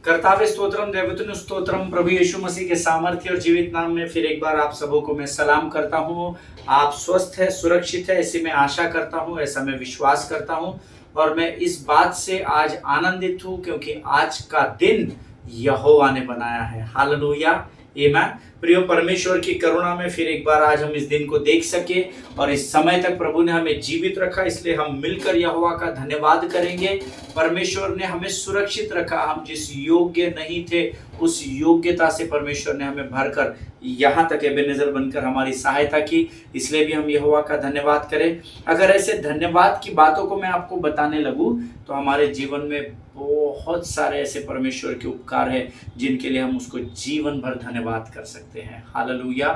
कर्तावे स्तोत्रम देवतुन स्तोत्रम। प्रभु यीशु मसीह के सामर्थ्य और जीवित नाम में फिर एक बार आप सबों को मैं सलाम करता हूँ। आप स्वस्थ है, सुरक्षित है, ऐसी मैं आशा करता हूँ, ऐसा मैं विश्वास करता हूँ। और मैं इस बात से आज आनंदित हूँ क्योंकि आज का दिन यहोवा ने बनाया है। हालेलुया, आमीन। प्रिय परमेश्वर की करुणा में फिर एक बार आज हम इस दिन को देख सके और इस समय तक प्रभु ने हमें जीवित रखा, इसलिए हम मिलकर यहोवा का धन्यवाद करेंगे। परमेश्वर ने हमें सुरक्षित रखा। हम जिस योग्य नहीं थे उस योग्यता से परमेश्वर ने हमें भरकर यहाँ तक एबेनेज़र बनकर हमारी सहायता की, इसलिए भी हम यहोवा का धन्यवाद करें। अगर ऐसे धन्यवाद की बातों को मैं आपको बताने लगूं तो हमारे जीवन में बहुत सारे ऐसे परमेश्वर के उपकार हैं जिनके लिए हम उसको जीवन भर धन्यवाद कर सकते हैं। हालेलुया।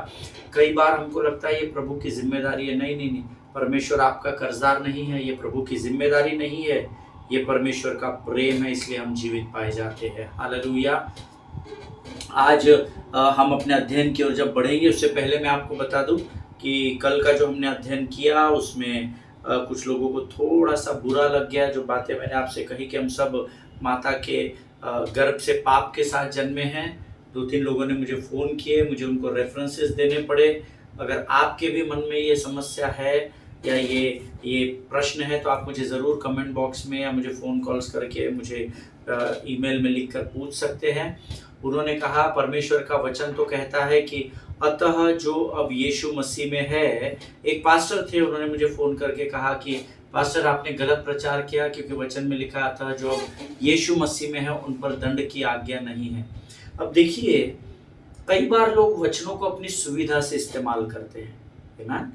कई बार हमको लगता है ये प्रभु की जिम्मेदारी है। नहीं नहीं नहीं, परमेश्वर आपका कर्जदार नहीं है, ये प्रभु की जिम्मेदारी नहीं है, ये परमेश्वर का प्रेम है, इसलिए हम जीवित पाए जाते हैं। हालेलुया। आज हम अपने अध्ययन की ओर जब बढ़ेंगे उससे पहले मैं आपको बता दूं कि कल का जो हमने अध्ययन किया उसमें कुछ लोगों को थोड़ा सा बुरा लग गया। जो बातें मैंने आपसे कही कि हम सब माता के गर्भ से पाप के साथ जन्मे हैं। 2-3 लोगों ने मुझे फ़ोन किए, मुझे उनको रेफरेंसेस देने पड़े। अगर आपके भी मन में ये समस्या है या ये प्रश्न है तो आप मुझे ज़रूर कमेंट बॉक्स में या मुझे फ़ोन कॉल्स करके मुझे ईमेल में लिखकर पूछ सकते हैं। उन्होंने कहा परमेश्वर का वचन तो कहता है कि अतः जो अब यीशु मसीह में है। एक पास्टर थे, उन्होंने मुझे फ़ोन करके कहा कि पास्टर आपने गलत प्रचार किया क्योंकि वचन में लिखा था जो अब यीशु मसीह में है उन पर दंड की आज्ञा नहीं है। अब देखिए, कई बार लोग वचनों को अपनी सुविधा से इस्तेमाल करते हैं। आमीन।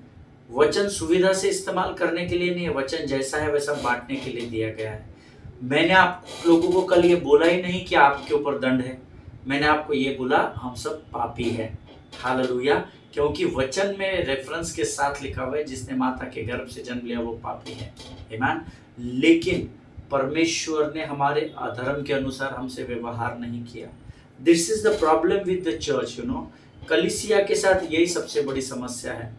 वचन सुविधा से इस्तेमाल करने के लिए नहीं है, वचन जैसा है वैसा बांटने के लिए दिया गया है। मैंने आप लोगों को कल ये बोला ही नहीं कि आपके ऊपर दंड है, मैंने आपको ये बोला हम सब पापी हैं। हालेलुया। क्योंकि वचन में रेफरेंस के साथ लिखा हुआ है जिसने माता के गर्भ से जन्म लिया वो पापी है। आमीन। लेकिन परमेश्वर ने हमारे अधर्म के अनुसार हमसे व्यवहार नहीं किया। This is the problem with the church, you know. कलीसिया के साथ यही सबसे बड़ी समस्या है।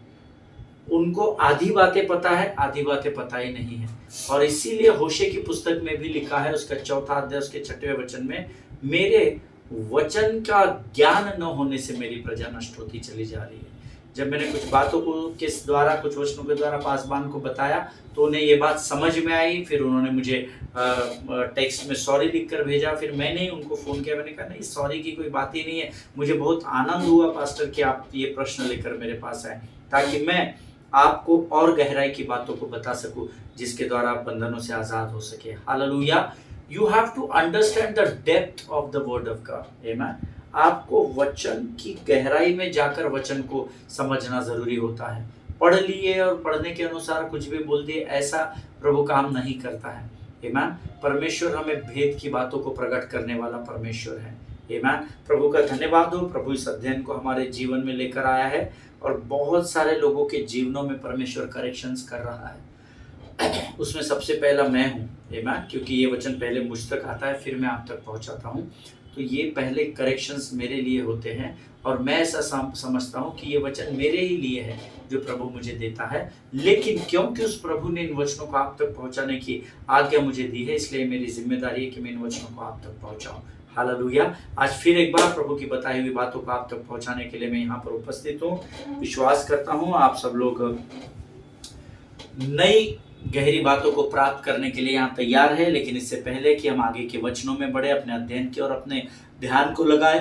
उनको आधी बातें पता है, आधी बातें पता ही नहीं है। और इसीलिए होशे की पुस्तक में भी लिखा है, उसका 4 अध्याय उसके 6वें वचन में, मेरे वचन का ज्ञान न होने से मेरी प्रजा नष्ट होती चली जा रही है। जब मैंने कुछ बातों को के द्वारा, कुछ वचनों के द्वारा पासवान को बताया तो उन्हें ये बात समझ में आई। फिर उन्होंने मुझे टेक्स्ट में सॉरी लिखकर भेजा। फिर मैंने ही उनको फ़ोन किया, मैंने कहा नहीं, सॉरी की कोई बात ही नहीं है। मुझे बहुत आनंद हुआ पास्टर कि आप ये प्रश्न लेकर मेरे पास आए ताकि मैं आपको और गहराई की बातों को बता सकूं जिसके द्वारा आप बंधनों से आज़ाद हो सके। Hallelujah. You have to understand the depth of the word of God. Amen. आपको वचन की गहराई में जाकर वचन को समझना जरूरी होता है। पढ़ लिए और पढ़ने के अनुसार कुछ भी बोल दिए, ऐसा प्रभु काम नहीं करता है। आमीन। परमेश्वर हमें भेद की बातों को प्रकट करने वाला परमेश्वर है। आमीन। प्रभु का धन्यवाद हो। प्रभु इस अध्ययन को हमारे जीवन में लेकर आया है और बहुत सारे लोगों के जीवनों में परमेश्वर करेक्शंस कर रहा है। उसमें सबसे पहला मैं हूँ। आमीन। क्योंकि ये वचन पहले मुझ तक आता है फिर मैं आप तक पहुँचाता हूँ, तो ये पहले करेक्शंस मेरे लिए होते हैं और मैं ऐसा समझता हूँ कि ये वचन मेरे ही लिए है जो प्रभु मुझे देता है। लेकिन क्योंकि उस प्रभु ने इन वचनों को आप तक पहुँचाने की आज्ञा मुझे दी है, इसलिए मेरी जिम्मेदारी है कि मैं इन वचनों को आप तक पहुँचाऊँ। हालेलुया। आज फिर एक बार प्रभु की बताई हुई बातों को आप तक पहुँचाने के लिए मैं यहाँ पर उपस्थित हूँ। विश्वास करता हूँ आप सब लोग नई गहरी बातों को प्राप्त करने के लिए यहाँ तैयार है। लेकिन इससे पहले कि हम आगे के वचनों में बढ़े, अपने अध्ययन की और अपने ध्यान को लगाए,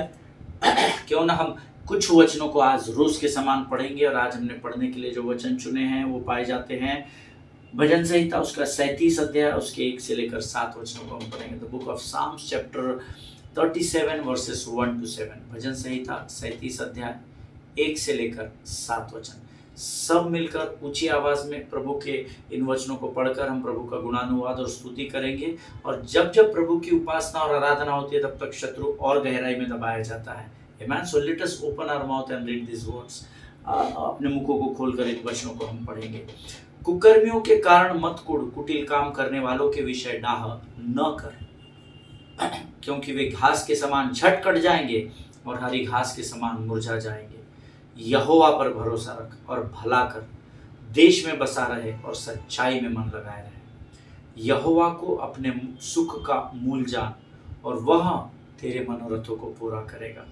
क्यों ना हम कुछ वचनों को आज रोज के समान पढ़ेंगे। और आज हमने पढ़ने के लिए जो वचन चुने हैं वो पाए जाते हैं भजन संहिता उसका 37 अध्याय, उसके 1 से लेकर 7 वचनों को हम पढ़ेंगे। The book of Psalms chapter 37 verses 1 to 7। भजन संहिता 37 अध्याय 1 से लेकर 7 वचन। सब मिलकर ऊंची आवाज में प्रभु के इन वचनों को पढ़कर हम प्रभु का गुणानुवाद और स्तुति करेंगे। और जब जब प्रभु की उपासना और आराधना होती है तब तक शत्रु और गहराई में दबाया जाता है। आमीन। So let us open our mouth and read this words. अपने मुखों को खोलकर इन वचनों को हम पढ़ेंगे। कुकर्मियों के कारण मत कुढ़, कुटिल काम करने वालों के विषय डाह न कर, क्योंकि वे घास के समान झट कट जाएंगे और हरी घास के समान मुरझा जाएंगे। यहोवा पर भरोसा रख और भला कर, देश में बसा रहे और सच्चाई में मन लगाए रहे। यहोवा को अपने सुख का मूल जान और वह तेरे मनोरथों को पूरा करेगा।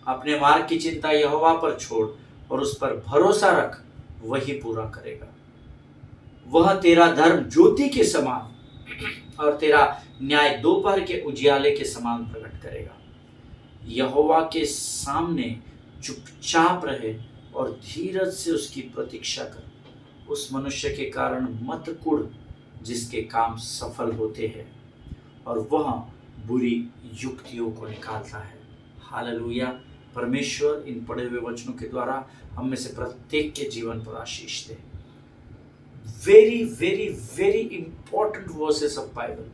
अपने मार्ग की चिंता यहोवा पर छोड़ और उस पर भरोसा रख, वही पूरा करेगा। वह तेरा धर्म ज्योति के समान और तेरा न्याय दोपहर के उजियाले के समान प्रकट करेगा। यहोवा के सामने चुपचाप रहे और धीरज से उसकी प्रतीक्षा कर। उस मनुष्य के कारण मत कुढ़ जिसके काम सफल होते हैं और वह बुरी युक्तियों को निकालता है। हालेलुया। परमेश्वर इन पढ़े हुए वचनों के द्वारा हम में से प्रत्येक के जीवन पर आशीष दे। Very very very important verses of Bible,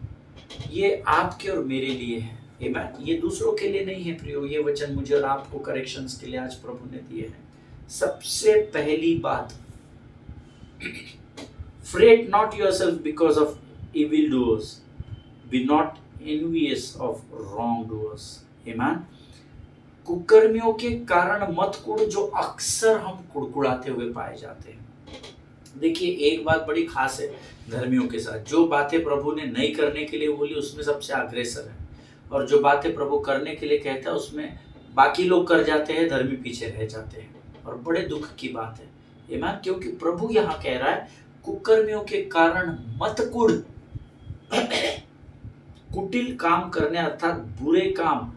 ये आपके और मेरे लिए है। आमीन। ये दूसरों के लिए नहीं है प्रियो, ये वचन मुझे और आपको करेक्शंस के लिए आज प्रभु ने दिए हैं। सबसे पहली बात, fret not yourself because of evil doers, be not envious of wrong doers. आमीन। कुकर्मियों के कारण मत कुड़, जो अक्सर हम कुड़कुड़ाते हुए पाए जाते हैं। देखिए, एक बात बड़ी खास है धर्मियों के साथ, जो बातें प्रभु ने नहीं करने के लिए बोली उसमें सबसे अग्रेसर है, और जो बातें प्रभु करने के लिए कहता है उसमें बाकी लोग कर जाते हैं, धर्मी पीछे रह जाते हैं, और बड़े दुख की बात है। आमीन। क्योंकि प्रभु यहाँ कह रहा है कुकर्मियों के कारण मत कुड़। कुटिल काम करने अर्थात बुरे काम,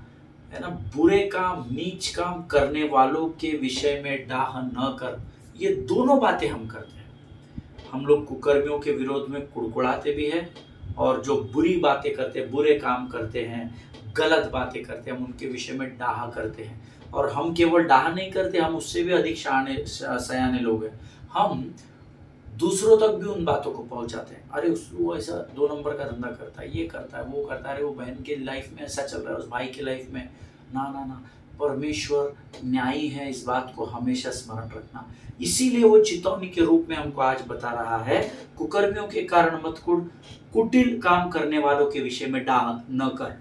है ना, बुरे काम, नीच काम करने वालों के विषय में डाह न कर। ये दोनों बातें हम करते हैं। हम लोग कुकर्मियों के विरोध में कुड़कुड़ाते भी हैं, और जो बुरी बातें करते हैं, बुरे काम करते हैं, गलत बातें करते हैं, हम उनके विषय में डाह करते हैं। और हम केवल डाह नहीं करते, हम उससे भी अधिक सयाने लोग हैं। हम दूसरों तक भी उन बातों को पहुंचाते हैं। अरे वो ऐसा 2 नंबर का धंधा करता है, ये करता है, वो करता है, अरे वो बहन के लाइफ में ऐसा चल रहा है, उस भाई के लाइफ में। ना ना ना, परमेश्वर न्यायी है, इस बात को हमेशा स्मरण रखना। इसीलिए वो चेतावनी के रूप में हमको आज बता रहा है, कुकर्मियों के कारण मत कुड़, कुटिल काम करने वालों के विषय में डाह न कर।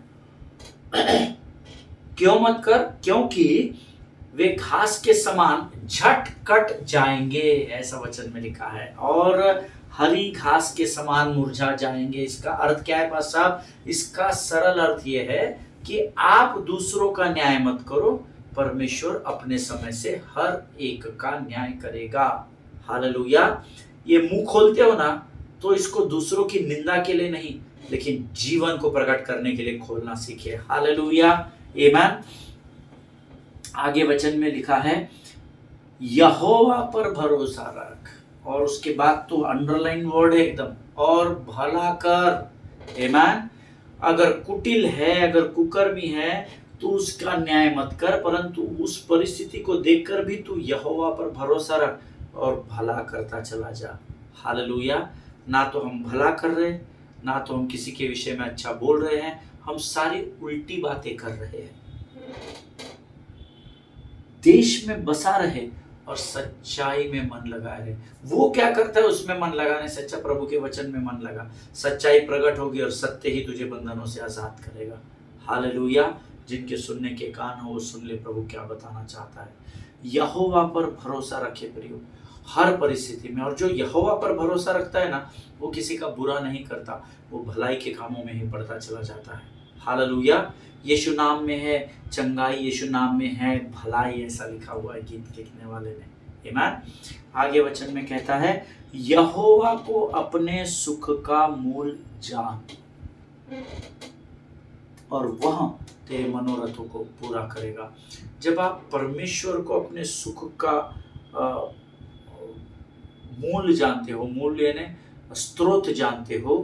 क्यों मत कर? क्योंकि वे घास के समान झट कट जाएंगे, ऐसा वचन में लिखा है, और हरी घास के समान मुरझा जाएंगे। इसका अर्थ क्या है पास साहब? इसका सरल अर्थ यह है कि आप दूसरों का न्याय मत करो, परमेश्वर अपने समय से हर एक का न्याय करेगा। हालेलुया। ये मुंह खोलते हो ना, तो इसको दूसरों की निंदा के लिए नहीं, लेकिन जीवन को प्रकट करने के लिए खोलना सीखिए। हालेलुया। आमीन। आगे वचन में लिखा है, यहोवा पर भरोसा रख, और उसके बाद तो अंडरलाइन वर्ड है एकदम, और भला कर। आमीन। अगर कुटिल है, अगर कुकर्मी है, तो उसका न्याय मत कर, परंतु उस परिस्थिति को देखकर भी तू यहोवा पर भरोसा रख और भला करता चला जा। हालेलुया। ना तो हम भला कर रहे, ना तो हम किसी के विषय में अच्छा बोल रहे हैं, हम सारी उल्टी बातें कर रहे हैं। देश में बसा रहे और सच्चाई में मन लगाए रहे। वो क्या करता है उसमें मन लगाने से अच्छा प्रभु के वचन में मन लगा। सच्चाई प्रकट होगी और सत्य ही तुझे बंधनों से आजाद करेगा। हालेलुया। जिनके सुनने के कान हो वो सुन ले, प्रभु क्या बताना चाहता है। यहोवा पर भरोसा रखे प्रियो, हर परिस्थिति में। और जो यहोवा पर भरोसा रखता है ना, वो किसी का बुरा नहीं करता, वो भलाई के कामों में ही बढ़ता चला जाता है। हालेलुया। यीशु नाम में है चंगाई, यीशु नाम में है भलाई, ऐसा लिखा हुआ है गीत लिखने वाले ने। आमीन। आगे वचन में कहता है, यहोवा को अपने सुख का मूल जान, और वह तेरे मनोरथों को पूरा करेगा। जब आप परमेश्वर को अपने सुख का मूल जानते हो, मूल यानी स्रोत जानते हो,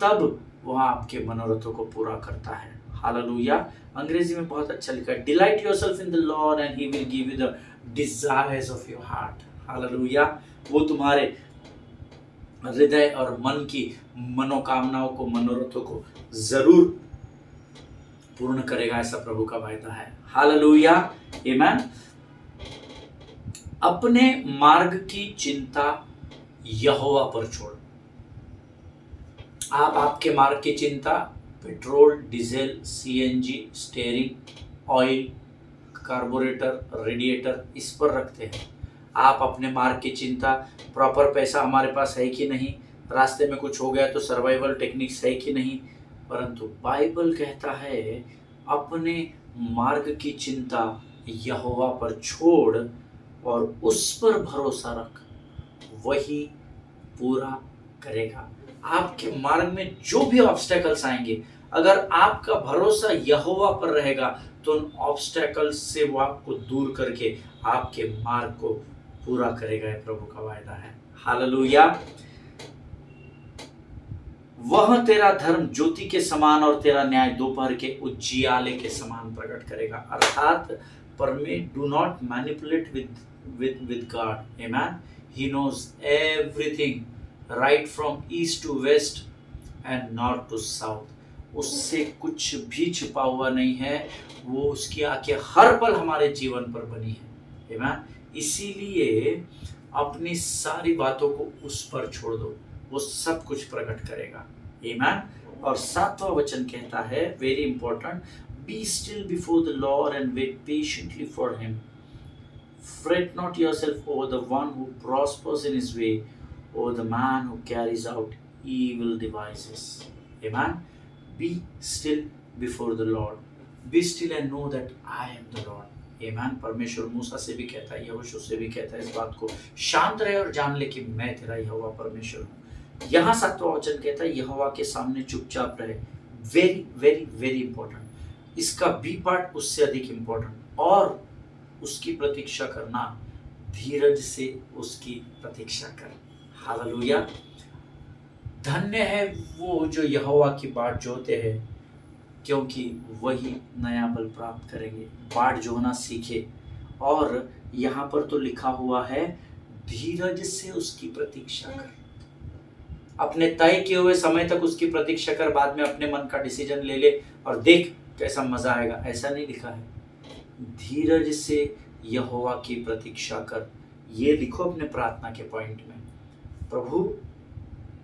तब वह आपके मनोरथों को पूरा करता है। हालेलुया। अंग्रेजी में बहुत अच्छा लिखा है, delight yourself in the Lord and he will give you the desires of your heart. Hallelujah. वो तुम्हारे हृदय और मन की मनोकामनाओं को, मनोरथों को जरूर पूर्ण करेगा, ऐसा प्रभु का वायदा है। हालेलुया। आमीन। अपने मार्ग की चिंता यहोवा पर छोड़। आप आपके मार्ग की चिंता petrol, diesel, CNG, steering oil, carburettor, radiator, इस पर रखते हैं। आप अपने मार्ग की चिंता, प्रॉपर पैसा हमारे पास है कि नहीं, रास्ते में कुछ हो गया तो सर्वाइवल टेक्निक्स है कि नहीं, परंतु बाइबल कहता है अपने मार्ग की चिंता यहोवा पर छोड़ और उस पर भरोसा रख, वही पूरा करेगा। आपके मार्ग में जो भी ऑब्स्टेकल्स आएंगे, अगर आपका भरोसा यहोवा पर रहेगा तो उन ऑब्स्टेकल्स से वो आपको दूर करके आपके मार्ग को पूरा करेगा। ये प्रभु का वायदा है। हालेलुया। वह तेरा धर्म ज्योति के समान और तेरा न्याय दोपहर के उजियाले के समान प्रकट करेगा। अर्थात do not manipulate with God. Amen. He knows everything right from east to west and north to south. उससे कुछ भी छिपा हुआ नहीं है। वो उसकी आंखें हर पल हमारे जीवन पर बनी है। Amen. इसीलिए अपनी सारी बातों को उस पर छोड़ दो, वो सब कुछ प्रकट करेगा। Amen. और 7वां वचन कहता है, very important, be still before the Lord and wait patiently for him. Fret not yourself over the one who prospers in his way, or the man who carries out evil devices. Amen. Be still before the Lord. Be still and know that I am the Lord. Amen. परमेश्वर मूसा से भी कहता है, यहोशू से भी कहता है इस बात को, शांत रहे और जान ले कि मैं तेरा यहोवा परमेश्वर हूँ। यहाँ 7वां वचन कहता है, यहोवा के सामने चुपचाप रहे। Very very very important. इसका बी पार्ट उससे अधिक इंपॉर्टेंट। और उसकी प्रतीक्षा करना, धीरज से उसकी प्रतीक्षा कर। हालेलुया। धन्य है वो जो यहोवा की बाट जोते हैं, क्योंकि वही नया बल प्राप्त करेंगे। बाट जोना सीखे। और यहाँ पर तो लिखा हुआ है, धीरज से उसकी प्रतीक्षा कर। अपने तय किए हुए समय तक उसकी प्रतीक्षा कर, बाद में अपने मन का डिसीजन ले ले और देख कैसा मजा आएगा, ऐसा नहीं लिखा है। धीरज से यहोवा की प्रतीक्षा कर। ये लिखो अपने प्रार्थना के पॉइंट में, प्रभु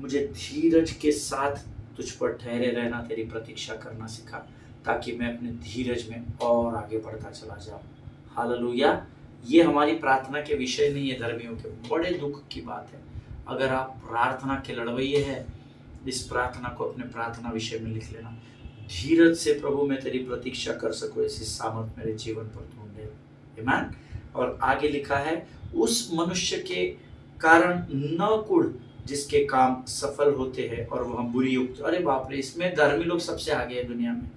मुझे धीरज के साथ तुझ पर ठहरे रहना, तेरी प्रतीक्षा करना सिखा, ताकि मैं अपने धीरज में और आगे बढ़ता चला जाऊं। हालेलुया। ये हमारी प्रार्थना के विषय नहीं है धर्मियों के, बड़े दुख की बात है। अगर आप प्रार्थना के लड़वैये हैं, इस प्रार्थना को अपने प्रार्थना विषय में लिख लेना। धीरज से प्रभु मैं तेरी प्रतीक्षा कर सकूं, ऐसी सामर्थ मेरे जीवन पर तू दे। आमीन। और आगे लिखा है, उस मनुष्य के कारण न कुढ़ जिसके काम सफल होते हैं और वह बुरी युक्ति। अरे बाप रे, इसमें धर्मी लोग सबसे आगे है दुनिया में।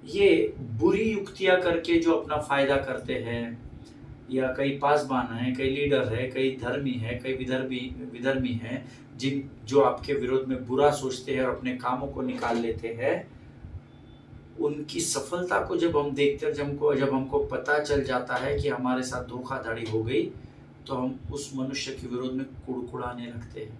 ये बुरी युक्तियां करके जो अपना फायदा करते हैं, या कई पासबान है, कई लीडर है, कई धर्मी है, कई विधर्मी है, जो आपके विरोध में बुरा सोचते हैं और अपने कामों को निकाल लेते हैं, उनकी सफलता को जब हम देखते हैं, जब हमको पता चल जाता है कि हमारे साथ धोखाधड़ी हो गई, तो हम उस मनुष्य के विरोध में कुड़कुड़ाने लगते हैं।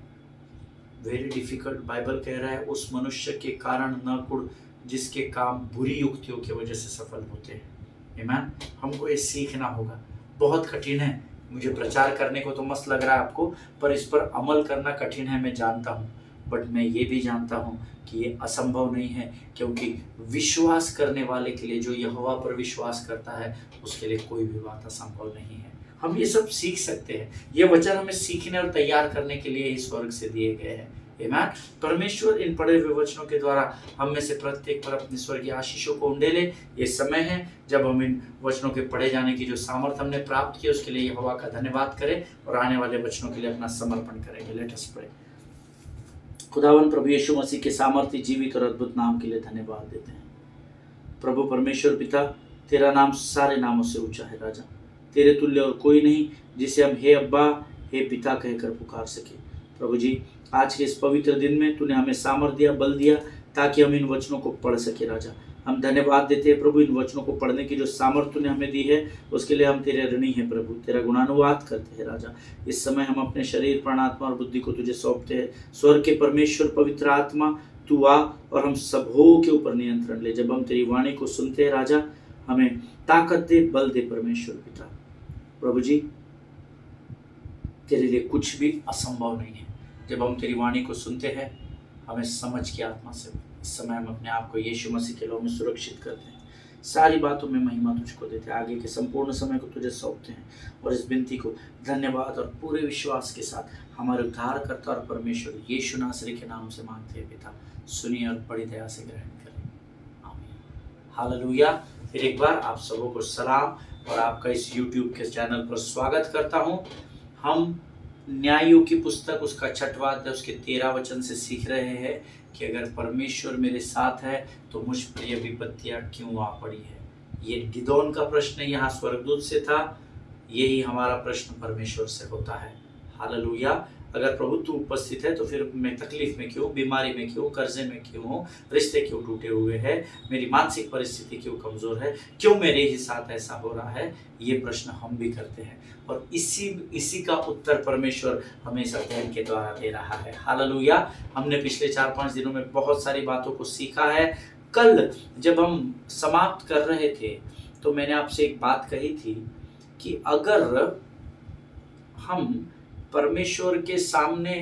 Very difficult. बाइबल कह रहा है, उस मनुष्य के कारण न कुड़ जिसके काम बुरी युक्तियों की वजह से सफल होते हैं। आमीन। हमको ये सीखना होगा। बहुत कठिन है, मुझे प्रचार करने को तो मस्त लग रहा है आपको, पर इस पर अमल करना कठिन है, मैं जानता हूँ। बट मैं ये भी जानता हूँ कि ये असंभव नहीं है, क्योंकि विश्वास करने वाले के लिए, जो यहोवा पर विश्वास करता है, उसके लिए कोई भी बात असंभव नहीं है। हम ये सब सीख सकते हैं। ये वचन हमें सीखने और तैयार करने के लिए ही स्वर्ग से दिए गए हैं। आमीन। परमेश्वर इन पढ़े हुए वचनों के द्वारा हम में से प्रत्येक पर अपनी स्वर्गीय आशीषों को उंडेले। ये समय है जब हम इन वचनों के पढ़े जाने की जो सामर्थ हमने प्राप्त की, उसके लिए यहोवा का धन्यवाद करें और आने वाले वचनों के लिए अपना समर्पण करेंगे। Let us pray. खुदावन प्रभु यीशु मसीह के सामर्थ्य, जीवित और अद्भुत नाम के लिए धन्यवाद देते हैं। प्रभु परमेश्वर पिता, तेरा नाम सारे नामों से ऊंचा है राजा। तेरे तुल्य और कोई नहीं जिसे हम हे अब्बा, हे पिता कहकर पुकार सके। प्रभु जी, आज के इस पवित्र दिन में तूने हमें सामर्थ दिया, बल दिया, ताकि हम इन वचनों को पढ़ सके राजा। हम धन्यवाद देते हैं प्रभु, इन वचनों को पढ़ने की जो सामर्थ तूने हमें दी है, उसके लिए हम तेरे ऋणी हैं प्रभु। तेरा गुणानुवाद करते हैं राजा। इस समय हम अपने शरीर, प्राण, आत्मा और बुद्धि को तुझे सौंपते हैं। स्वर्ग के परमेश्वर पवित्र आत्मा, तू आ और हम सबों के ऊपर नियंत्रण ले। जब हम तेरी वाणी को सुनते हैं राजा, हमें ताकत दे, बल दे परमेश्वर पिता। प्रभु जी, तेरे लिए कुछ भी असंभव नहीं है। जब हम तेरी वाणी को सुनते हैं, हमें समझ की आत्मा से इस समय हम अपने आप को यीशु मसीह के लहू में सुरक्षित करते हैं। सारी बातों में महिमा तुझको देते हैं। आगे के संपूर्ण समय को तुझे सौंपते हैं और इस विनती को धन्यवाद और पूरे विश्वास के साथ हमारे उद्धारकर्ता और परमेश्वर यीशु नासरी के नाम से मांगते हैं पिता। सुनिए और बड़ी दया से ग्रहण करें। आमीन। हालेलुया। फिर एक बार आप सबों को सलाम और आपका इस YouTube के चैनल पर स्वागत करता हूँ। हम न्यायों की पुस्तक उसका 6वां अध्याय उसके 13 वचन से सीख रहे हैं कि अगर परमेश्वर मेरे साथ है तो मुझ पर ये विपत्तियाँ क्यों आ पड़ी है। ये गिदोन का प्रश्न यहाँ स्वर्गदूत से था, यही हमारा प्रश्न परमेश्वर से होता है। हालेलुया। अगर प्रभु तू उपस्थित है तो फिर मैं तकलीफ में क्यों, बीमारी में क्यों, कर्जे में क्यों, रिश्ते क्यों टूटे हुए हैं, मेरी मानसिक परिस्थिति क्यों कमजोर है, क्यों मेरे ही साथ ऐसा हो रहा है, ये प्रश्न हम भी करते हैं और इसी का उत्तर परमेश्वर हमें इस अध्ययन के द्वारा दे रहा है। हालेलुया। हमने पिछले 4-5 दिनों में बहुत सारी बातों को सीखा है। कल जब हम समाप्त कर रहे थे तो मैंने आपसे एक बात कही थी कि अगर हम परमेश्वर के सामने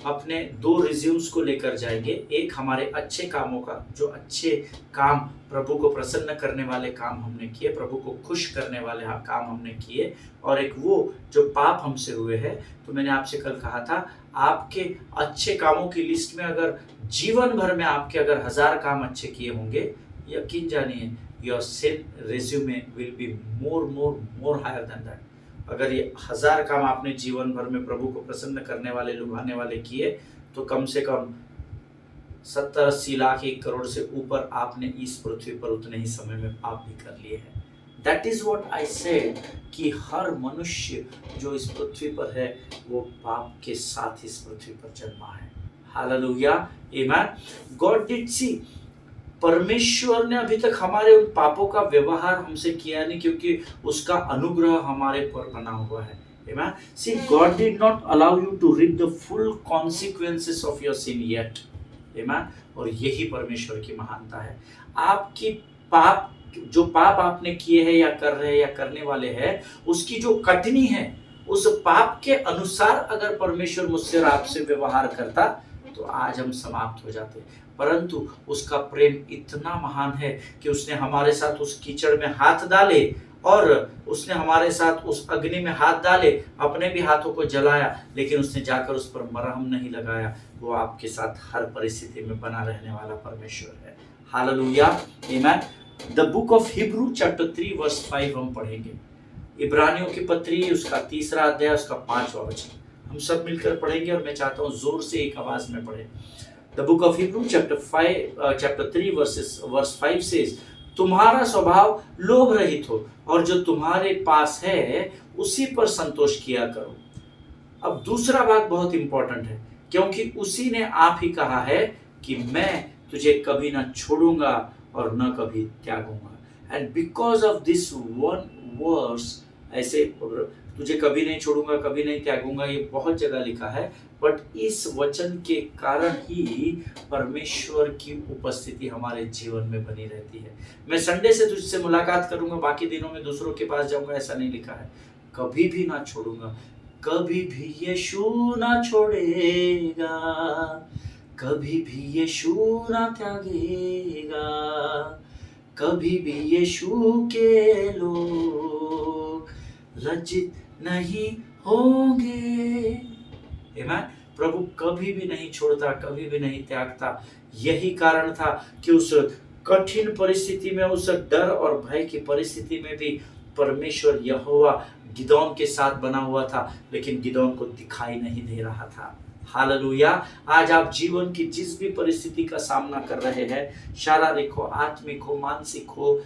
अपने 2 रिज्यूम्स को लेकर जाएंगे, एक हमारे अच्छे कामों का, जो अच्छे काम प्रभु को प्रसन्न करने वाले काम हमने किए, प्रभु को खुश करने वाले काम हमने किए, और एक वो जो पाप हमसे हुए हैं। तो मैंने आपसे कल कहा था आपके अच्छे कामों की लिस्ट में अगर जीवन भर में आपके अगर 1000 काम अच्छे किए होंगे, यकीन जानिए your sin resume will be more higher than that. अगर ये 1000 काम आपने जीवन भर में प्रभु को प्रसन्न करने वाले, लुभाने वाले किए, तो कम से कम 70-80 लाख 1 करोड़ से ऊपर आपने इस पृथ्वी पर उतने ही समय में पाप भी कर लिए हैं। That is what I said कि हर मनुष्य जो इस पृथ्वी पर है वो पाप के साथ इस पृथ्वी पर जन्मा है। हालेलुया, आमेन। गॉड डिड सी, परमेश्वर ने अभी तक हमारे उन पापों का व्यवहार हमसे किया नहीं, क्योंकि उसका अनुग्रह हमारे पर बना हुआ है। Amen. See, God did not allow you to reap the full consequences of your sin yet. Amen. और यही परमेश्वर की महानता है। आपकी पाप, जो पाप आपने किए हैं या कर रहे हैं या करने वाले हैं, उसकी जो कटनी है, उस पाप के अनुसार अगर परमेश्वर मुझसे और आपसे व्यवहार करता तो आज हम समाप्त हो जाते। परंतु उसका प्रेम इतना महान है कि उसने हमारे साथ उस कीचड़ में हाथ डाले और उसने हमारे साथ उस अग्नि में हाथ डाले, अपने भी हाथों को जलाया, लेकिन उसने जाकर उस पर मरहम नहीं लगाया। वो आपके साथ हर परिस्थिति में बना रहने वाला परमेश्वर है। हालेलुया, आमेन। The book of Hebrews chapter 3 verse 5 हम पढ़ेंगे। इब्रानियों की पत्री उसका 3रा अध्याय उसका 5वां वचन हम सब मिलकर पढ़ेंगे और मैं चाहता हूँ जोर से एक आवाज में पढ़ें। The book of Hebrew chapter 3 verse 5 says, तुम्हारा स्वभाव लोभ रहित हो और जो तुम्हारे पास है उसी पर संतोष किया करो। अब दूसरा भाग बहुत इंपॉर्टेंट है, क्योंकि उसी ने आप ही कहा है कि मैं तुझे कभी ना छोड़ूंगा और न कभी त्यागूंगा। And because of this one verse, ऐसे तुझे कभी नहीं छोड़ूंगा, कभी नहीं त्यागूंगा, ये बहुत जगह लिखा है, बट इस वचन के कारण ही परमेश्वर की उपस्थिति हमारे जीवन में बनी रहती है। मैं संडे से तुझसे मुलाकात करूंगा, बाकी दिनों में दूसरों के पास जाऊंगा, ऐसा नहीं लिखा है। कभी भी ना छोड़ूंगा, कभी भी यीशु ना छोड़ेगा, कभी भी यीशु ना त्यागेगा, कभी भी यीशु के लोग लज्जित नहीं होंगे। आमेन। प्रभु कभी भी नहीं छोड़ता, कभी भी नहीं त्यागता। यही कारण था कि उस कठिन परिस्थिति में, उस डर और भय की परिस्थिति में भी परमेश्वर यहोवा गिदोन के साथ बना हुआ था, लेकिन गिदोन को दिखाई नहीं दे रहा था। हालेलुया। आज आप जीवन की जिस भी परिस्थिति का सामना कर रहे हैं, शारीरिक हो, आत्मिक हो, मानसिक हो,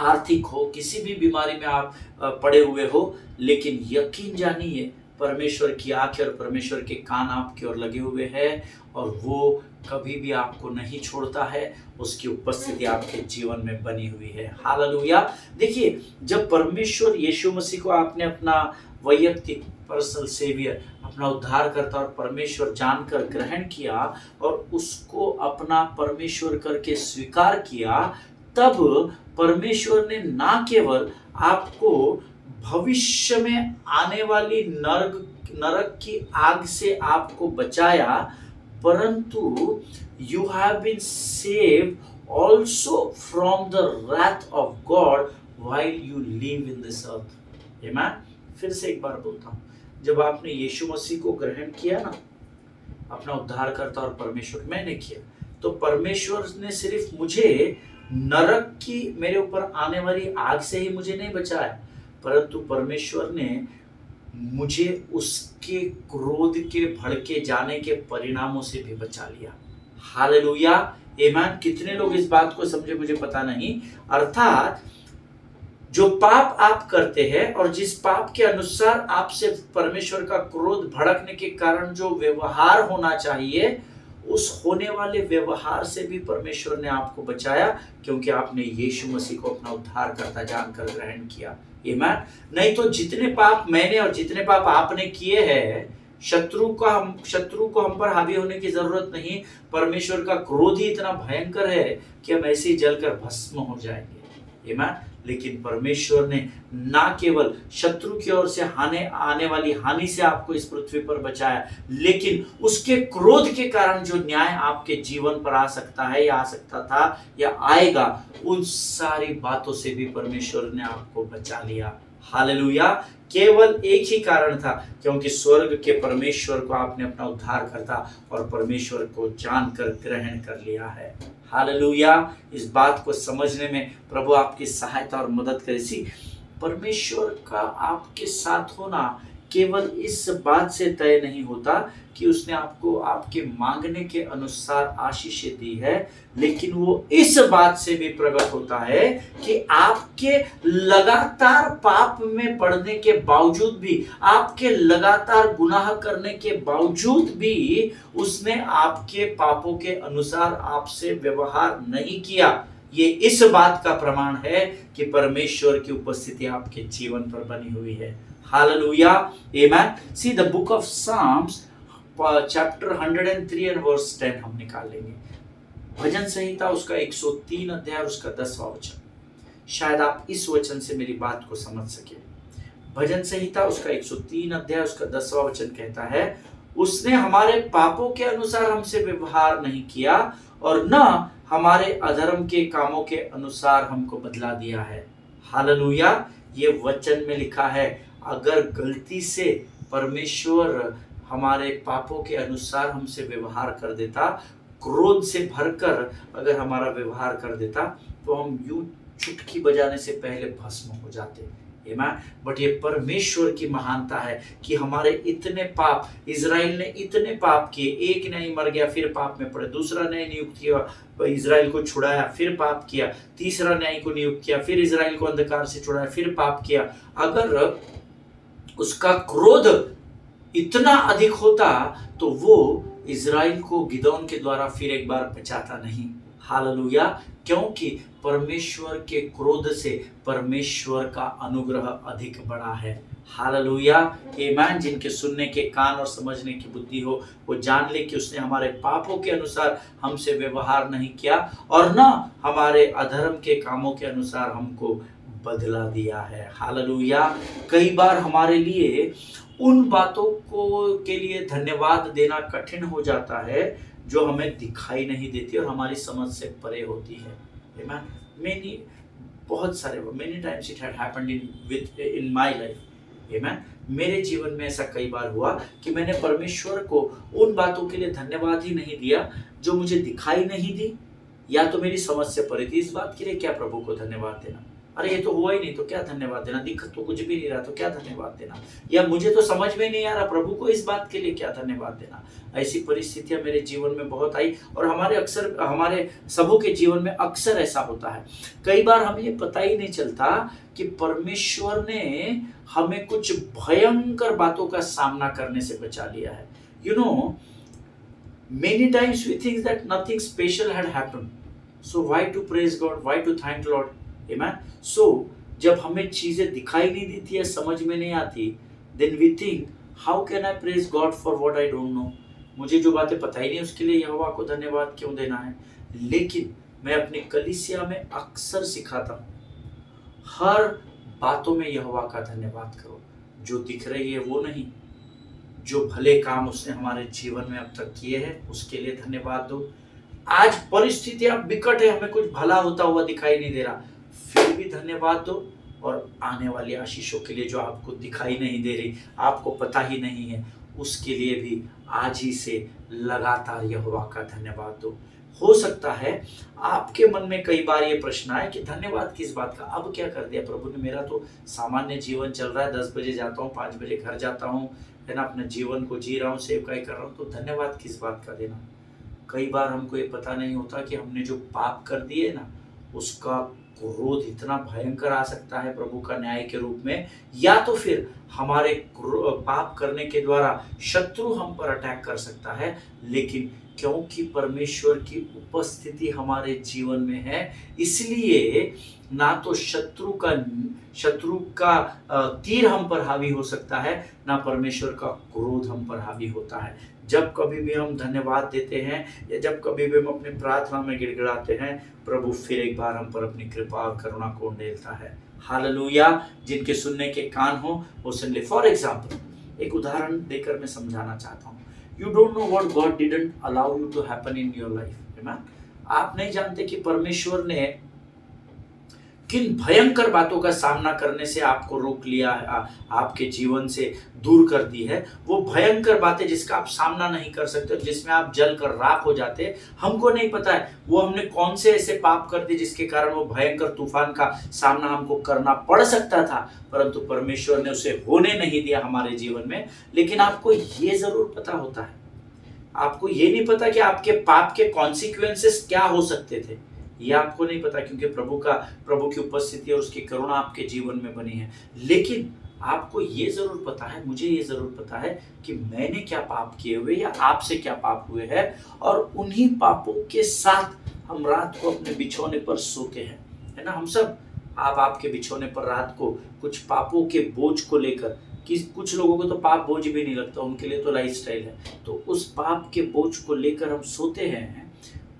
आर्थिक हो, किसी भी बीमारी में आप पड़े हुए हो, लेकिन यकीन जानिए परमेश्वर की आंखें और परमेश्वर के कान आपकी ओर लगे हुए हैं और वो कभी भी आपको नहीं छोड़ता है। उसकी उपस्थिति आपके जीवन में बनी हुई है। हालेलुया। देखिए, जब परमेश्वर यीशु मसीह को आपने अपना वैयक्तिक पर्सनल सेवियर, अपना उद्धारकर्ता और परमेश्वर जानकर ग्रहण किया और उसको अपना परमेश्वर करके स्वीकार किया, तब परमेश्वर ने ना केवल आपको भविष्य में आने वाली नरक की आग से आपको बचाया, परंतु you have been saved also from the wrath of God while you live in this earth. Amen. फिर से एक बार बोलता हूँ, जब आपने यीशु मसीह को ग्रहण किया ना, अपना उद्धारकर्ता और परमेश्वर मैंने किया, तो परमेश्वर ने सिर्फ मुझे नरक की मेरे ऊपर आने वाली आग से ही मुझे नहीं बचाया, परंतु परमेश्वर ने मुझे उसके क्रोध के भड़के जाने के परिणामों से भी बचा लिया। हालेलुया, आमीन। कितने लोग इस बात को समझे मुझे पता नहीं। अर्थात जो पाप आप करते हैं और जिस पाप के अनुसार आपसे परमेश्वर का क्रोध भड़कने के कारण जो व्यवहार होना चाहिए, उस होने वाले व्यवहार से भी परमेश्वर ने आपको बचाया, क्योंकि आपने यीशु मसीह को अपना उद्धारकर्ता जानकर ग्रहण किया। आमीन। नहीं तो जितने पाप मैंने और जितने पाप आपने किए हैं, शत्रु को हम पर हावी होने की जरूरत नहीं। परमेश्वर का क्रोध ही इतना भयंकर है कि हम ऐसे ही जलकर भस्म हो जाएंगे। आमीन। लेकिन परमेश्वर ने ना केवल शत्रु की ओर से आने वाली हानि से आपको इस पृथ्वी पर बचाया, लेकिन उसके क्रोध के कारण जो न्याय आपके जीवन पर आ सकता है या आ सकता था या आएगा, उन सारी बातों से भी परमेश्वर ने आपको बचा लिया। हालेलुया। केवल एक ही कारण था, क्योंकि स्वर्ग के परमेश्वर को आपने अपना उद्धार करता और परमेश्वर को जानकर ग्रहण कर लिया है। हालेलुया। इस बात को समझने में प्रभु आपकी सहायता और मदद करे। सी परमेश्वर का आपके साथ होना केवल इस बात से तय नहीं होता कि उसने आपको आपके मांगने के अनुसार आशीषें दी है, लेकिन वो इस बात से भी प्रकट होता है कि आपके लगातार पाप में पड़ने के बावजूद भी, आपके लगातार गुनाह करने के बावजूद भी उसने आपके पापों के अनुसार आपसे व्यवहार नहीं किया। ये इस बात का प्रमाण है कि परमेश्वर की उपस्थिति आपके जीवन पर बनी हुई है। हालेलुया, आमेन। See the book of Psalms chapter 103 and verse 10 हम निकाल लेंगे। भजन संहिता उसका 103 अध्याय उसका 10वां वचन। शायद आप इस वचन से मेरी बात को समझ सके। भजन संहिता उसका 103 अध्याय उसका 10वां वचन कहता है, उसने हमारे पापों के अनुसार हमसे व्यवहार नहीं किया और न हमारे अधर्म के कामों के अनुसार हमको बदला दिया है। हालेलुया। ये वचन में लिखा है, अगर गलती से परमेश्वर हमारे पापों के अनुसार हमसे व्यवहार कर देता, क्रोध से भरकर अगर हमारा व्यवहार कर देता, तो हम यूं चुटकी बजाने से पहले भस्म हो जाते। बट ये परमेश्वर की महानता है कि हमारे इतने पाप, इजराइल ने इतने पाप किए, एक न्यायी मर गया फिर पाप में पड़े, दूसरा न्यायी नियुक्त किया इजराइल को छुड़ाया फिर पाप किया, तीसरा न्यायी को नियुक्त किया फिर इजराइल को अंधकार से छुड़ाया फिर पाप किया। अगर उसका क्रोध इतना अधिक होता तो वो इजराइल को गिदोन के द्वारा फिर एक बार बचाता नहीं। हालेलुया। क्योंकि परमेश्वर के क्रोध से परमेश्वर का अनुग्रह अधिक बड़ा है। हालेलुया, आमीन। जिनके सुनने के कान और समझने की बुद्धि हो, वो जान ले कि उसने हमारे पापों के अनुसार हमसे व्यवहार नहीं किया और न हमारे अधर्म के कामों के अनुसार हमको बदला दिया है। हालेलुया। कई बार हमारे लिए उन बातों को के लिए धन्यवाद देना कठिन हो जाता है जो हमें दिखाई नहीं देती और हमारी समझ से परे होती है। आमीन। बहुत सारे many times it had happened in my life. आमीन। मेरे जीवन में ऐसा कई बार हुआ कि मैंने परमेश्वर को उन बातों के लिए धन्यवाद ही नहीं दिया जो मुझे दिखाई नहीं दी या तो मेरी समझ से परे थी। इस बात के लिए क्या प्रभु को धन्यवाद देना? अरे ये तो हुआ ही नहीं तो क्या धन्यवाद देना, दिख तो कुछ भी नहीं रहा तो क्या धन्यवाद देना, या मुझे तो समझ में नहीं आ रहा, प्रभु को इस बात के लिए क्या धन्यवाद देना। ऐसी परिस्थितियां मेरे जीवन में बहुत आई और हमारे सबों के जीवन में अक्सर ऐसा होता है। कई बार हमें ये पता ही नहीं चलता कि परमेश्वर ने हमें कुछ भयंकर बातों का सामना करने से बचा लिया है। You know, many times we think that nothing special had happened, so why to praise God, why to thank the Lord? Amen. So जब हमें चीजें दिखाई नहीं देती है, समझ में नहीं आती, then we think how can I praise God for what I don't know? मुझे जो बातें पता ही नहीं उसके लिए यहोवा को धन्यवाद क्यों देना है? लेकिन मैं अपनी कलीसिया में अक्सर सिखाता हूँ, हर बातों में यहोवा का धन्यवाद करो। जो दिख रही है वो नहीं, जो भले काम उसने हमारे जीवन में अब तक किए हैं उसके लिए धन्यवाद दो। आज परिस्थितियां बिकट है, हमें कुछ भला होता हुआ दिखाई नहीं दे रहा, फिर भी धन्यवाद दो। और आने वाली आशीषों के लिए जो आपको दिखाई नहीं दे रही, आपको पता ही नहीं है, उसके लिए भी आज ही से लगातार यहोवा का धन्यवाद दो। हो सकता है आपके मन में कई बार ये प्रश्न आए कि धन्यवाद किस बात का, अब क्या कर दिया प्रभु ने, मेरा तो सामान्य जीवन चल रहा है, 10 बजे जाता हूँ, 5 बजे घर जाता हूँ, है ना, अपने जीवन को जी रहा हूँ, सेवकाई कर रहा हूँ, तो धन्यवाद किस बात का देना। कई बार हमको ये पता नहीं होता कि हमने जो पाप कर दिए ना, उसका क्रोध इतना भयंकर आ सकता है प्रभु का न्याय के रूप में, या तो फिर हमारे पाप करने के द्वारा शत्रु हम पर अटैक कर सकता है। लेकिन क्योंकि परमेश्वर की उपस्थिति हमारे जीवन में है, इसलिए ना तो शत्रु का तीर हम पर हावी हो सकता है, ना परमेश्वर का क्रोध हम पर हावी होता है। जब कभी भी हम धन्यवाद देते हैं या जब कभी भी हम अपनी प्रार्थना में गिड़गिड़ाते हैं, प्रभु फिर एक बार हम पर अपनी कृपा और करुणा को उंडेलता है। हालेलुया। जिनके सुनने के कान हो वो सुन ले। फॉर एग्जाम्पल, एक उदाहरण देकर मैं समझाना चाहता हूँ। You don't know what God didn't allow you to happen in your life. आप नहीं जानते कि परमेश्वर ने किन भयंकर बातों का सामना करने से आपको रोक लिया है, आपके जीवन से दूर कर दी है। वो भयंकर बातें जिसका आप सामना नहीं कर सकते, जिसमें आप जल कर राख हो जाते, हमको नहीं पता है वो हमने कौन से ऐसे पाप कर दिए जिसके कारण वो भयंकर तूफान का सामना हमको करना पड़ सकता था, परंतु परमेश्वर ने उसे होने नहीं दिया हमारे जीवन में। लेकिन आपको ये जरूर पता होता है, आपको ये नहीं पता कि आपके पाप के कॉन्सिक्वेंसेस क्या हो सकते थे। ये आपको नहीं पता, क्योंकि प्रभु की उपस्थिति और उसकी करुणा आपके जीवन में बनी है। लेकिन आपको ये जरूर पता है, मुझे ये जरूर पता है कि मैंने क्या पाप किए हुए या आपसे क्या पाप हुए हैं, और उन्हीं पापों के साथ हम रात को अपने बिछौने पर सोते हैं, है ना। हम सब, आप आपके बिछौने पर रात को कुछ पापों के बोझ को लेकर, कि कुछ लोगों को तो पाप बोझ भी नहीं लगता, उनके लिए तो लाइफस्टाइल है, तो उस पाप के बोझ को लेकर हम सोते हैं,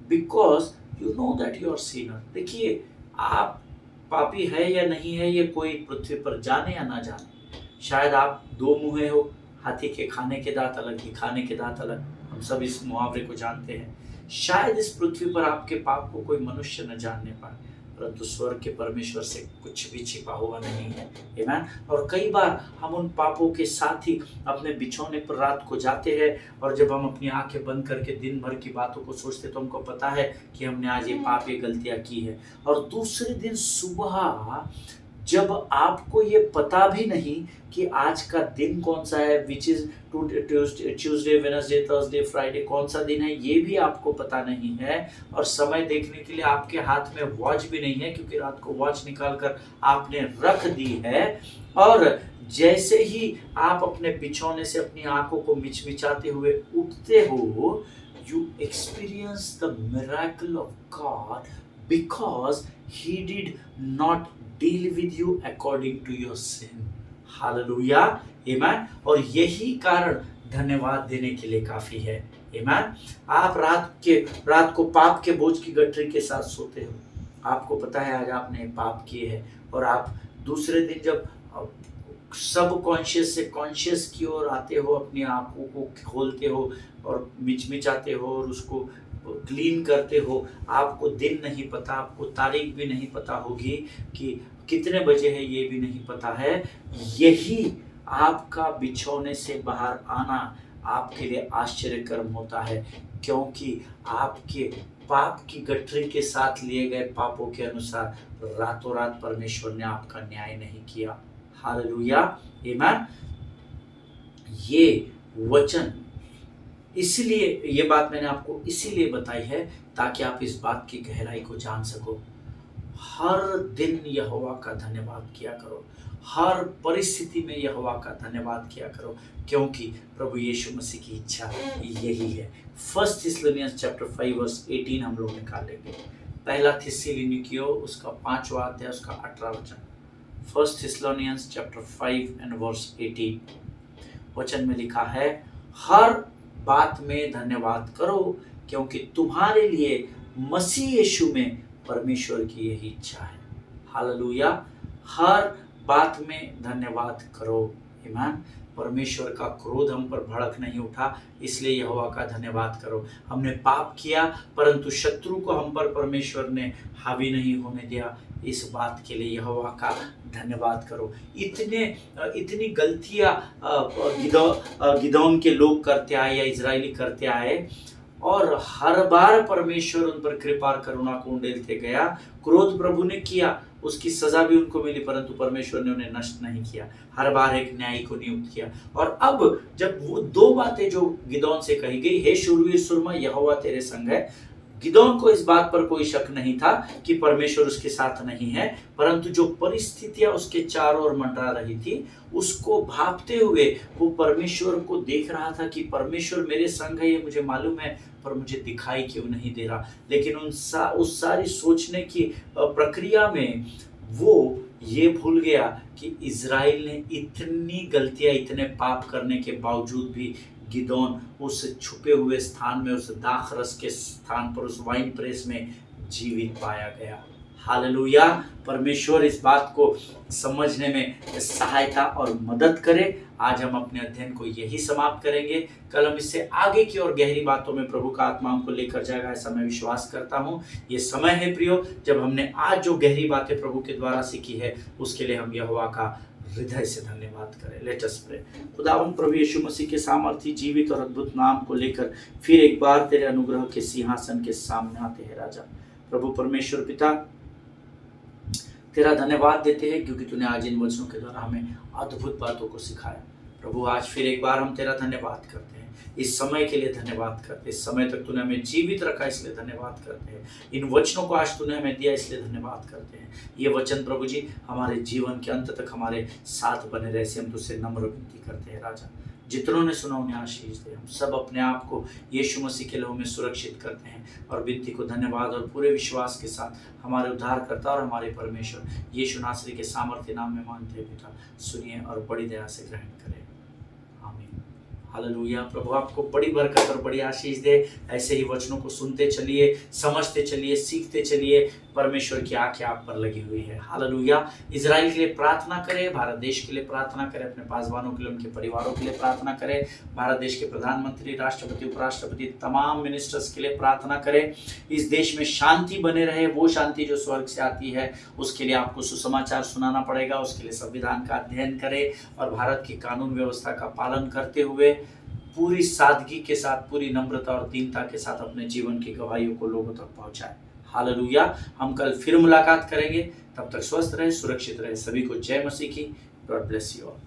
because you know that you are sinner. देखिए, आप पापी है या नहीं है ये कोई पृथ्वी पर जाने या ना जाने। शायद आप दो मुँहे हो, हाथी के खाने के दांत अलग, दिखाने के दांत अलग, हम सब इस मुहावरे को जानते हैं। शायद इस पृथ्वी पर आपके पाप को कोई मनुष्य न जानने पाए, परंतु स्वर्ग के परमेश्वर से कुछ भी छिपा हुआ नहीं है। आमीन। और कई बार हम उन पापों के साथ ही अपने बिछौने पर रात को जाते हैं, और जब हम अपनी आंखें बंद करके दिन भर की बातों को सोचते तो हमको पता है कि हमने आज ये पाप, ये गलतियां की है। और दूसरे दिन सुबह जब आपको ये पता भी नहीं कि आज का दिन कौन सा है, which is Tuesday, Wednesday, Thursday, Friday, कौन सा दिन है ये भी आपको पता नहीं है, और समय देखने के लिए आपके हाथ में वॉच भी नहीं है, क्योंकि रात को वॉच निकाल कर आपने रख दी है। और जैसे ही आप अपने बिछौने से अपनी आंखों को मिचमिचाते हुए उठते हो, you experience the miracle of God, because he did not deal with you according to your sin. Hallelujah, आमीन। और यही कारण धन्यवाद देने के लिए काफी है। आमीन। आप रात को पाप के बोझ की गठरी के साथ सोते हो, आपको पता है आज आपने पाप किए हैं, और आप दूसरे दिन जब सब कॉन्शियस से कॉन्शियस की ओर आते हो, अपनी आंखों को खोलते हो और मिचमिचाते हो और उसको क्लीन करते हो, आपको दिन नहीं पता, आपको तारीख भी नहीं पता होगी कि कितने बजे है, ये भी नहीं पता है। यही आपका बिछौने से बाहर आना आपके लिए आश्चर्यकर्म होता है, क्योंकि आपके पाप की गठरी के साथ लिए गए पापों के अनुसार रातों रात परमेश्वर ने आपका न्याय नहीं किया। हालेलुया, आमीन। ये वचन, इसलिए ये बात मैंने आपको इसीलिए बताई है ताकि आप इस बात की गहराई को जान सको। हर दिन यहोवा का धन्यवाद किया करो, हर परिस्थिति में यहोवा का धन्यवाद किया करो, क्योंकि प्रभु यीशु मसीह की इच्छा यही है। 1 थिस्सलुनीयंस चैप्टर 5 वर्स 18 हम लोग निकालेंगे। पहला थिस्सलुनीकियों उसका 5वां अध्याय उसका 18 वचन। 1 थिस्सलुनीयंस चैप्टर 5 एंड वर्स 18 वचन में लिखा है, हर बात में धन्यवाद करो, क्योंकि तुम्हारे लिए मसीह यीशु में परमेश्वर की यही इच्छा है। हालेलुया। हर बात में धन्यवाद करो। आमीन। परमेश्वर का क्रोध हम पर भड़क नहीं उठा, इसलिए यहोवा का धन्यवाद करो। हमने पाप किया, परंतु शत्रु को हम पर परमेश्वर ने हावी नहीं होने दिया, इस बात के लिए यहोवा का धन्यवाद करो। इतनी गलतियां गिदोन के लोग करते आए या इजरायली करते आए, और हर बार परमेश्वर उन पर कृपा और करुणा को उंडेलते गया। क्रोध प्रभु ने किया, उसकी सजा भी उनको मिली, परंतु परमेश्वर ने उन्हें नष्ट नहीं किया। हर बार एक न्यायी को नियुक्त किया। और अब जब वो दो बातें जो गिदोन से कही गई, हे शूरवीर सुरमा, यहोवा तेरे संग है, गिदोन को इस बात पर कोई शक नहीं था कि परमेश्वर उसके साथ नहीं है, परंतु जो परिस्थितियां उसके चारों ओर मंडरा रही थी, उसको भांपते हुए वो परमेश्वर को देख रहा था कि परमेश्वर मेरे संग है, ये मुझे मालूम है, पर मुझे दिखाई क्यों नहीं दे रहा। लेकिन उस सारी सोचने की प्रक्रिया में वो ये भूल गया कि इज़राइल ने इतनी गलतियां, इतने पाप करने के बावजूद भी गिदोन उस छुपे हुए स्थान में, उस दाखरस के स्थान पर, उस वाइन प्रेस में जीवित पाया गया। हालेलुया। परमेश्वर इस बात को समझने में सहायता और मदद करे। आज हम अपने अध्ययन को यही समाप्त करेंगे। कल हम इससे आगे की और गहरी बातों में प्रभु का आत्मा हमको लेकर जाएगा, ऐसा मैं विश्वास करता हूँ। ये समय है प्रियो, जब हमने आज जो गहरी बातें प्रभु के द्वारा सीखी है, उसके लिए हम यहोवा का हृदय से धन्यवाद करें। Let us pray. खुदावंद प्रभु यीशु मसीह के सामर्थी, जीवित और अद्भुत नाम को लेकर फिर एक बार तेरे अनुग्रह के सिंहासन के सामने आते हैं राजा। प्रभु परमेश्वर पिता, तेरा धन्यवाद देते हैं क्योंकि तूने आज इन वचनों के द्वारा हमें अद्भुत बातों को सिखाया। प्रभु आज फिर एक बार हम तेरा धन्यवाद करते हैं, इस समय के लिए धन्यवाद करते हैं। इस समय तक तूने हमें जीवित रखा, इसलिए धन्यवाद करते हैं। इन वचनों को आज तूने हमें दिया, इसलिए धन्यवाद करते हैं। ये वचन प्रभु जी हमारे जीवन के अंत तक हमारे साथ बने रहे, से हम तुझसे नम्र विनती करते हैं राजा। जितनों ने सुना उन्हें आशीष दे। हम सब अपने आप को यीशु मसीह के लहू में सुरक्षित करते हैं और विनती को धन्यवाद और पूरे विश्वास के साथ हमारे उद्धारकर्ता और हमारे परमेश्वर यीशु नासरी के सामर्थ्य नाम में मांगते हैं पिता, सुनिए और बड़ी दया से ग्रहण करें। आमीन। हालेलुया। प्रभु आपको बड़ी बरकत और बड़ी आशीष दे। ऐसे ही वचनों को सुनते चलिए, समझते चलिए, सीखते चलिए। परमेश्वर की आंखें आप पर लगी हुई है। हालेलुया। इजराइल के लिए प्रार्थना करें, भारत देश के लिए प्रार्थना करें, अपने पासवानों के लिए, उनके परिवारों के लिए प्रार्थना करें, भारत देश के प्रधानमंत्री, राष्ट्रपति, उपराष्ट्रपति, तमाम मिनिस्टर्स के लिए प्रार्थना करें। इस देश में शांति बने रहे, वो शांति जो स्वर्ग से आती है। उसके लिए आपको सुसमाचार सुनाना पड़ेगा, उसके लिए संविधान का अध्ययन करें और भारत की कानून व्यवस्था का पालन करते हुए पूरी सादगी के साथ, पूरी नम्रता और दीनता के साथ अपने जीवन की गवाहियों को लोगों तक पहुंचाएं। हालेलुया। हम कल फिर मुलाकात करेंगे, तब तक स्वस्थ रहे, सुरक्षित रहे। सभी को जय मसीह की। God bless you all.